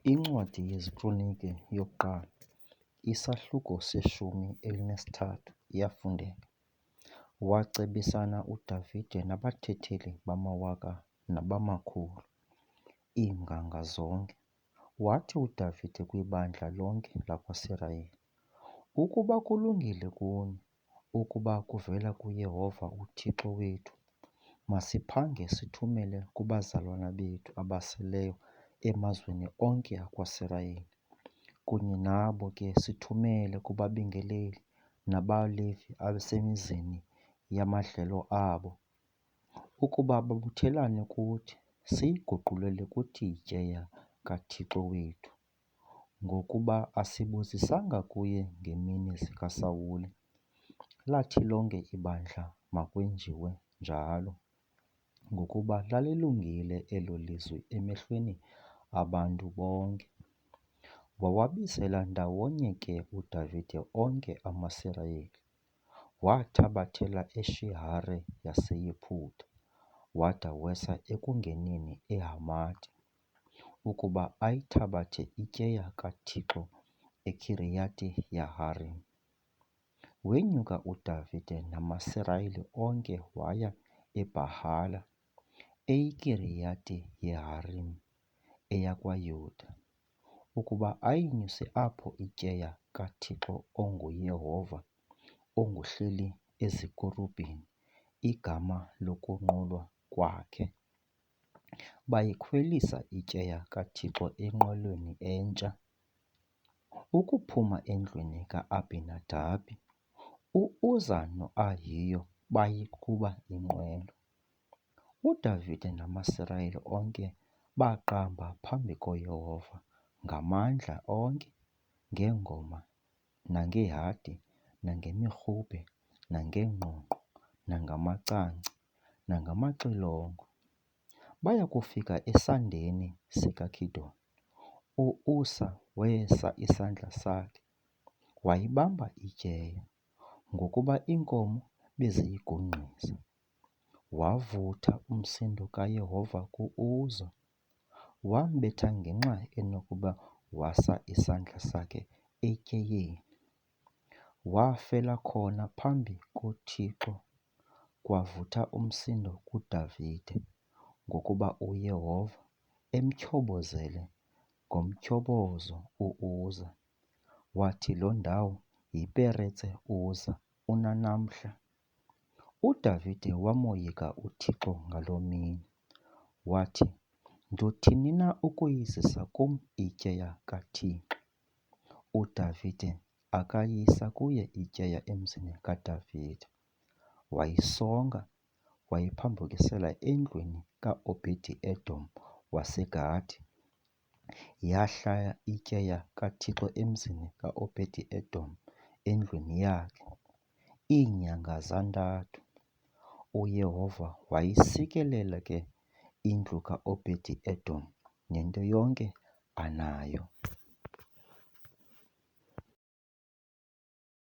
Incwadi yeziKronike yokuqala, isahluko se-13 iyafundeka. Wacebisana uDavide nabathethi bamawaka nabamakhulu, iinganga zonke. Wathi uDavide kwibandla lonke lakwaSirayeli, "Ukuba kulungile kuni, ukuba kuvela kuYehova uThixo wethu, masiphange sithumele kubazalwana bethu abaseleyo emazweni onke akwaSirayeli, kunye nabo ke sithumele kubabingeleli nabaLevi abasemizini yamadlelo abo, ukuba babuthelane kuthi, siyiguqulele kuthi yiTyeya kaThixo wethu, ngokuba asibuzisanga kuye ngeemini zikaSawuli." Lathi lonke ibandla makwenziwe njalo, ngokuba lalilungile elo lizwi emehlweni abantu bonke. Wawabizela ndawonye ke uDavide onke amaSirayeli, wathabathela eShihari yaseYiphutha, wada wesa ekungeneni eHamathi, ukuba ayithabathe iTyeya kaThixo eKhiriyathi-Yeharimi. Wenyuka uDavide namaSirayeli onke waya eBhala, eyiKhiriyathi-Yeharimi eyakwaYuda, ukuba ayinyuse apho iTyeya kaThixo onguYehova, onguHleli ezikerubhini, igama lokunqulwa kwakhe. Bayikhwelisa iTyeya kaThixo enqwelweni entsha, ukuphuma endlwini ka-Abhinadabi. U-Uza no-Ahiyo bayiqhuba inqwelo. UDavide namaSirayeli onke baqamba phambi koYehova ngamandla onke, ngeengoma, nangehadi, nangemirhubhe, nangeengqongqo, nangamacanci, nangamaxilongo. Baya kufika esandeni sikaKidoni. U-Usa wesa isandla sakhe, wayibamba iTyeya, ngokuba iinkomo beziyigungqisa. Wavutha umsindo kaYehova ku-Uza, wambetha ngenxa enokuba wasa isandla sakhe etyeyeni. Wafela khona phambi koThixo. Kwavutha umsindo kuDavide, ngokuba uYehova emtyhobozele ngomtyhobozo u-Uza. Wathi loo ndawo yiPeretse Uza unanamhla. UDavide wamoyika uThixo ngaloo mini, wathi, "Ndothini na ukuyizisa kum iTyeya kaThixo?" UDavide akayisa kuye iTyeya emzini kaDavide. Wayisonga, wayiphambukisela endlwini ka-Obhedi-Edomu waseGathi. Yahlala iTyeya kaThixo emzini ka-Obhedi-Edomu endlwini yakhe iinyanga zantathu. UYehova wayisikelela ke indlu ka-Obhedi-Edomu nento yonke anayo.